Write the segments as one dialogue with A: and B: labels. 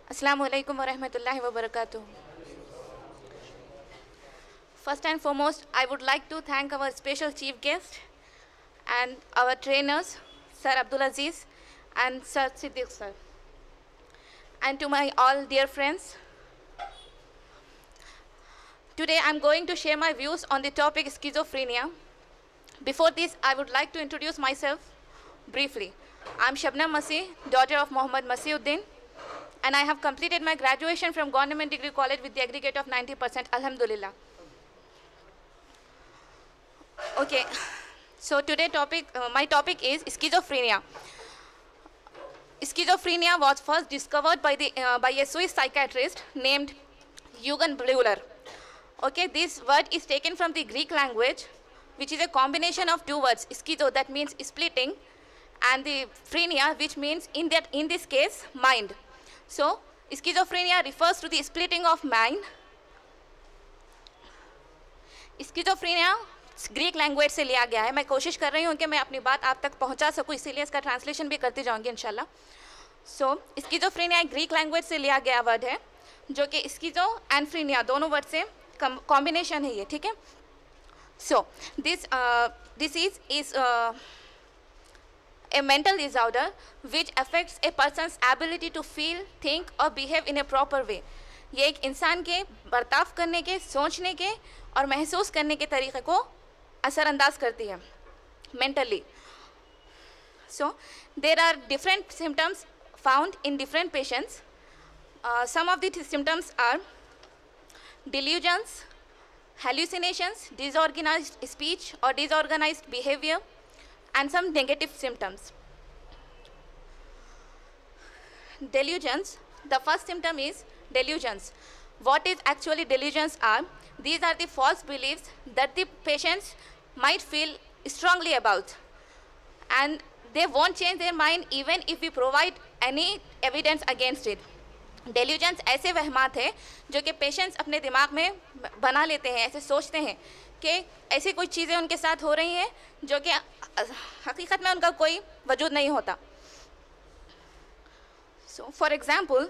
A: Assalamu alaikum wa rahmatullahi wa barakatuh. First and foremost, I would like to thank our special chief guest and our trainers, Sir Abdul Aziz and Sir Siddiq sir. And to my all dear friends, today I'm going to share my views on the topic schizophrenia. Before this, I would like to introduce myself briefly. I'm Shabnam Masih, daughter of Muhammad Masiuddin, and I have completed my graduation from Government Degree College with the aggregate of 90%, Alhamdulillah. Okay, so today my topic is schizophrenia. Schizophrenia was first discovered by a Swiss psychiatrist named Eugen Bleuler. Okay, this word is taken from the Greek language, which is a combination of two words, schizo, that means splitting, and the phrenia, which means in this case mind. So schizophrenia refers to the splitting of mind. Schizophrenia Greek language से लिया गया है. मैं कोशिश कर रही हूँ कि मैं अपनी बात आप तक पहुँचा सकूँ, इसीलिए इसका ट्रांसलेशन भी करती जाऊँगी इंशाल्लाह. सो स्किज़ोफ्रेनिया एक ग्रीक लैंग्वेज से लिया गया वर्ड है, जो कि स्किज़ो एंड फ्रीनिया दोनों वर्ड से कॉम्बिनेशन है ये, ठीक है. So this disease is a mental disorder which affects a person's ability to feel, think or behave in a proper way. ये एक इंसान के बर्ताव करने के, सोचने के और महसूस करने के तरीक़े को असरअंदाज करती है mentally. So there are different symptoms found in different patients. Some of the symptoms are delusions, hallucinations, disorganized speech or disorganized behavior, and some negative symptoms. Delusions. The first symptom is delusions. What is actually delusions are? These are the false beliefs that the patients might feel strongly about, and they won't change their mind even if we provide any evidence against it. Delusions ऐसे वहमात हैं जो कि patients अपने दिमाग में बना लेते हैं, ऐसे सोचते हैं कि ऐसी कोई चीज़ें उनके साथ हो रही हैं जो कि हकीकत में उनका कोई वजूद नहीं होता. So for example,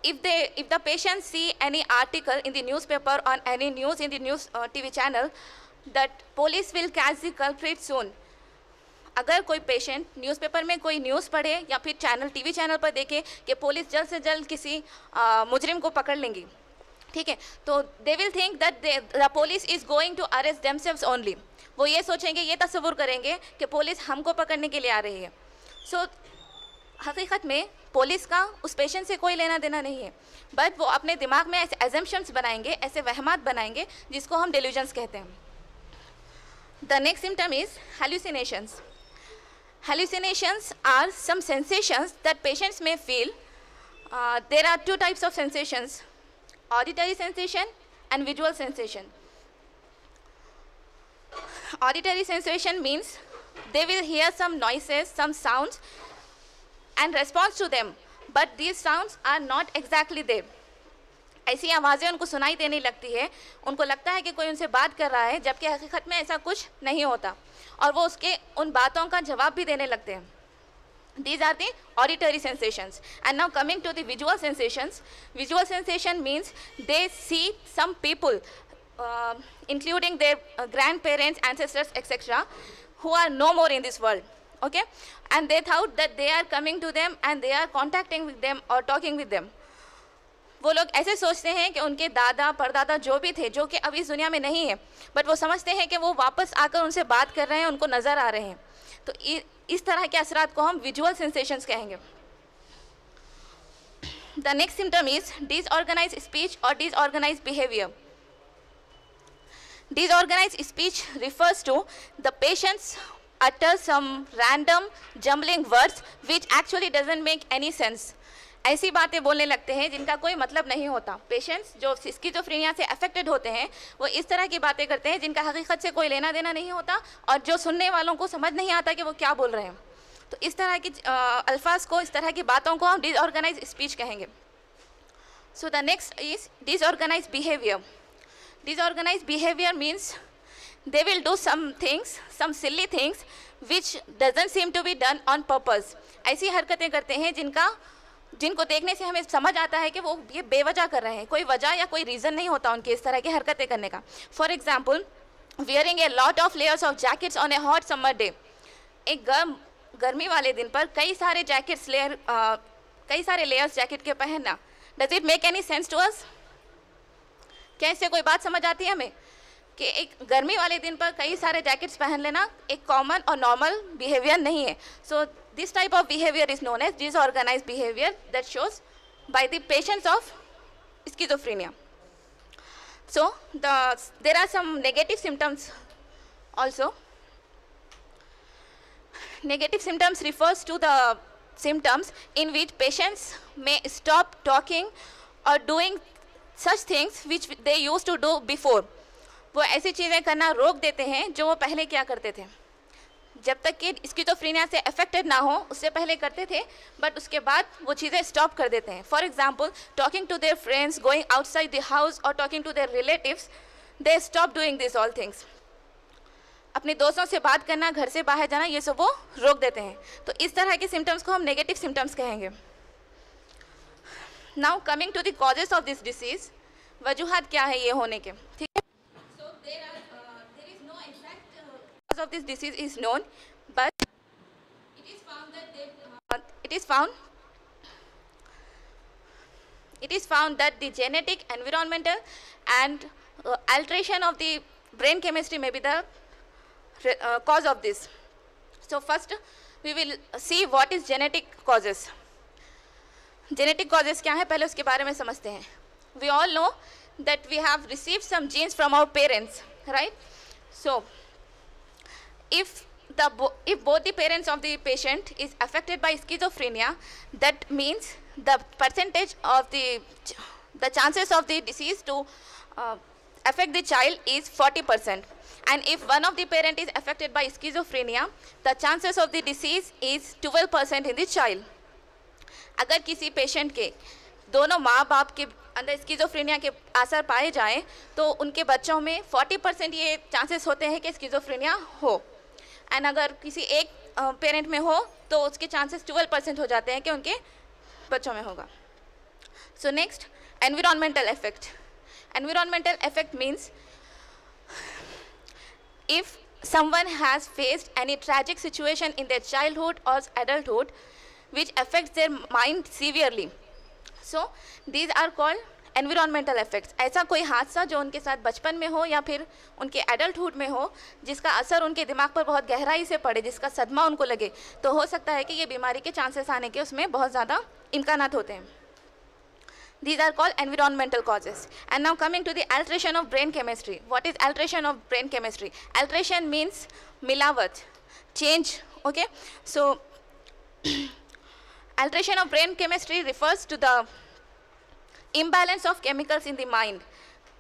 A: if the patient see any article in the newspaper or any news in the news TV channel that police will catch the culprit soon. अगर कोई पेशेंट न्यूज़पेपर में कोई न्यूज़ पढ़े या फिर टीवी चैनल पर देखे कि पुलिस जल्द से जल्द किसी मुजरिम को पकड़ लेंगी, ठीक है, तो they will think that the police is going to arrest themselves only. वो ये सोचेंगे, ये तस्वुर करेंगे कि पुलिस हमको पकड़ने के लिए आ रही है. सो हकीकत में पुलिस का उस पेशेंट से कोई लेना देना नहीं है, बट वो अपने दिमाग में ऐसे एजम्पशंस बनाएंगे, ऐसे वहमात बनाएंगे जिसको हम डेल्यूजन्स कहते हैं. The next symptom is hallucinations. Hallucinations are some sensations that patients may feel. There are two types of sensations: auditory sensation and visual sensation. Auditory sensation means they will hear some noises, some sounds and respond to them, but these sounds are not exactly there. ऐसी आवाज़ें उनको सुनाई देने लगती है, उनको लगता है कि कोई उनसे बात कर रहा है, जबकि हकीकत में ऐसा कुछ नहीं होता, और वो उसके उन बातों का जवाब भी देने लगते हैं. These are the auditory sensations. And now coming to the visual sensations. Visual sensation means they see some people, including their grandparents, ancestors, etc., who are no more in this world. Okay? And they thought that they are coming to them and they are contacting with them or talking with them. वो लोग ऐसे सोचते हैं कि उनके दादा परदादा जो भी थे, जो कि अब इस दुनिया में नहीं है, बट वो समझते हैं कि वो वापस आकर उनसे बात कर रहे हैं, उनको नज़र आ रहे हैं. तो इस तरह के असरात को हम विजुअल सेंसेशंस कहेंगे. The next symptom is disorganized speech और disorganized behaviour. Disorganized speech refers to the patients utter some random jumbling words which actually doesn't make any sense. ऐसी बातें बोलने लगते हैं जिनका कोई मतलब नहीं होता. पेशेंट्स जो स्किज़ोफ्रेनिया से अफेक्टेड होते हैं वो इस तरह की बातें करते हैं जिनका हकीकत से कोई लेना देना नहीं होता और जो सुनने वालों को समझ नहीं आता कि वो क्या बोल रहे हैं. तो इस तरह की अल्फाज को, इस तरह की बातों को हम डिसऑर्गेनाइज्ड स्पीच कहेंगे. So the next is disorganised behaviour. Disorganized behavior means they will do some things, some silly things which doesn't seem to be done on purpose. ऐसी हरकतें करते हैं जिनका जिनको देखने से हमें समझ आता है कि वो ये बेवजह कर रहे हैं, कोई वजह या कोई रीज़न नहीं होता उनके इस तरह की हरकतें करने का। For example, wearing a lot of layers of jackets on A hot summer day. एक गर्मी वाले दिन पर कई सारे कई सारे लेयर्स जैकेट के पहनना। Does it make any sense to us? क्या इससे कोई बात समझ आती है हमें कि एक गर्मी वाले दिन पर कई सारे जैकेट्स पहन लेना एक कॉमन और नॉर्मल बिहेवियर नहीं है। So this type of behaviour is known as disorganised behaviour that shows by the patients of schizophrenia. So there are some negative symptoms also. Negative symptoms refers to the symptoms in which patients may stop talking or doing such things which they used to do before. वो ऐसी चीज़ें करना रोक देते हैं जो वो पहले क्या करते थे, जब तक कि स्किज़ोफ्रेनिया से अफेक्टेड ना हो उससे पहले करते थे, बट उसके बाद वो चीज़ें स्टॉप कर देते हैं। For example, talking to their friends, going outside the house और talking to their relatives, they stop doing this all things. अपने दोस्तों से बात करना, घर से बाहर जाना, ये सब वो रोक देते हैं। तो इस तरह के सिम्टम्स को हम नेगेटिव सिम्टम्स कहेंगे। Now coming to the causes of this disease, वजूहात क्या है ये होने के, ठीक है। So there is no exact cause of this disease is known, but it is found that the genetic, environmental and alteration of the brain chemistry may be the cause of this. So first we will see what is genetic causes. Genetic causes क्या है, पहले उसके बारे में समझते हैं। We all know that we have received some genes from our parents, right? So if both the parents of the patient is affected by schizophrenia, that means the percentage of the chances of the disease to affect the child is 40%. And if one of the parent is affected by schizophrenia, the chances of the disease is 12% in the child. अगर किसी patient के दोनों माँ बाप के अंदर schizophrenia के असर पाए जाएं तो उनके बच्चों में 40% ये चांसेस होते हैं कि स्किज़ोफ्रेनिया हो, एंड अगर किसी एक पेरेंट में हो तो उसके चांसेस 12% हो जाते हैं कि उनके बच्चों में होगा। So next, environmental effect. Environmental effect means if someone has faced any tragic situation in their childhood or adulthood which affects their mind severely, so these are called environmental effects. ऐसा कोई हादसा जो उनके साथ बचपन में हो या फिर उनके एडल्टहुड में हो, जिसका असर उनके दिमाग पर बहुत गहराई से पड़े, जिसका सदमा उनको लगे, तो हो सकता है कि ये बीमारी के चांसेस आने के उसमें बहुत ज़्यादा इम्कानात होते हैं। These are called environmental causes. And now coming to the alteration of brain chemistry. What is alteration of brain chemistry? Alteration means milavat, change, okay? So alteration of brain chemistry refers to the imbalance of chemicals in the mind,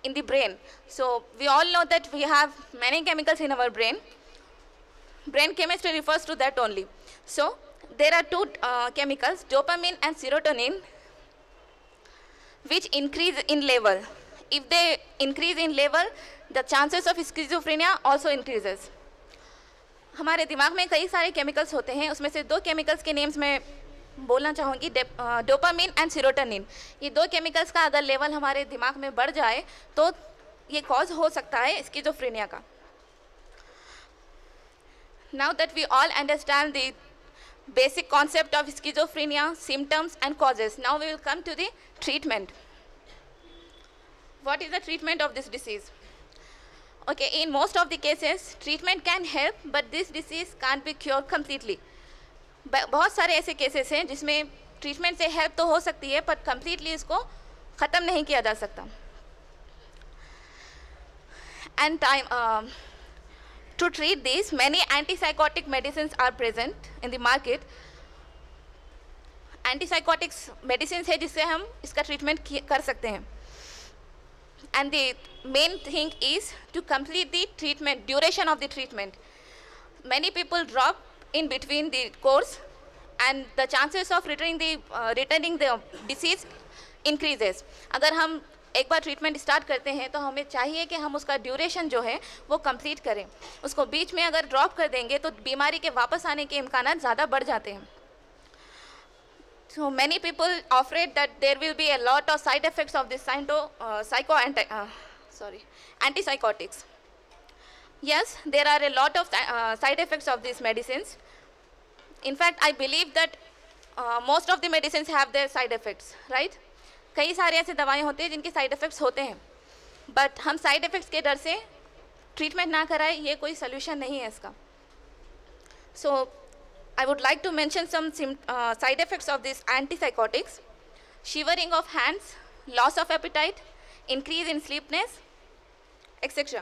A: in the brain. So we all know that we have many chemicals in our brain. Brain chemistry refers to that only. So there are two chemicals, dopamine and serotonin, which increase in level. If they increase in level, the chances of schizophrenia also increases. हमारे दिमाग में कई सारे chemicals होते हैं, उसमें से दो केमिकल्स के नेम्स मैं बोलना चाहूँगी, डोपामिन एंड सीरोटोनिन। ये दो केमिकल्स का अगर लेवल हमारे दिमाग में बढ़ जाए तो ये कॉज हो सकता है स्किज़ोफ्रेनिया का। Now that we all understand the basic concept of schizophrenia, symptoms and causes, now we will come to the treatment. What is the treatment of this disease? Okay, in most of the cases, treatment can help, but this disease can't be cured completely. बहुत सारे ऐसे cases हैं जिसमें treatment से help तो हो सकती है, पर कम्प्लीटली इसको ख़त्म नहीं किया जा सकता। And to treat this, many antipsychotic medicines are present in the market. Antipsychotics medicines है जिससे हम इसका ट्रीटमेंट कर सकते हैं। And the main thing is to complete the treatment, duration of the treatment. Many people drop in between the course, and the chances of returning the disease increases. अगर हम एक बार ट्रीटमेंट स्टार्ट करते हैं तो हमें चाहिए कि हम उसका ड्यूरेशन जो है वो कंप्लीट करें। उसको बीच में अगर ड्रॉप कर देंगे तो बीमारी के वापस आने के इम्कानात ज़्यादा बढ़ जाते हैं। So many people afraid that there will be a lot of side effects of this antipsychotics. Yes, there are a lot of side effects of these medicines. In fact, I believe that most of the medicines have their side effects, right? कई सारे ऐसे दवाएं होते हैं जिनके side effects होते हैं, but हम साइड इफ़ेक्ट्स के डर से ट्रीटमेंट ना कराएं, ये कोई सोल्यूशन नहीं है इसका. So I would like to mention some side effects of these antipsychotics: shivering of hands, loss of appetite, increase in sleepiness, etc.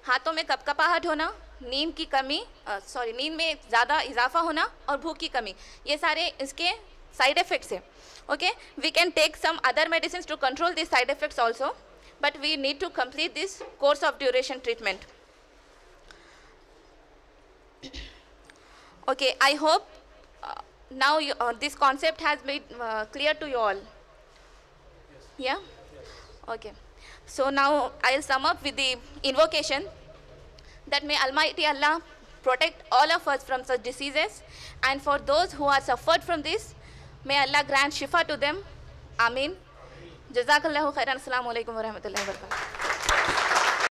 A: हाथों में कपकपाहट होना, नींद की कमी, नींद में ज़्यादा इजाफा होना और भूख की कमी, ये सारे इसके साइड इफ़ेक्ट्स हैं. Okay, we can take some other medicines to control these side effects also, but we need to complete this course of duration treatment. Okay, I hope now this concept has been clear to you all. Yeah? Okay. So now I'll sum up with the invocation that may Almighty Allah protect all of us from such diseases, and for those who are suffered from this, may Allah grant shifa to them. Ameen. Jazakallahu khairan. Assalamu alaikum wa rahmatullahi wa barakatuh.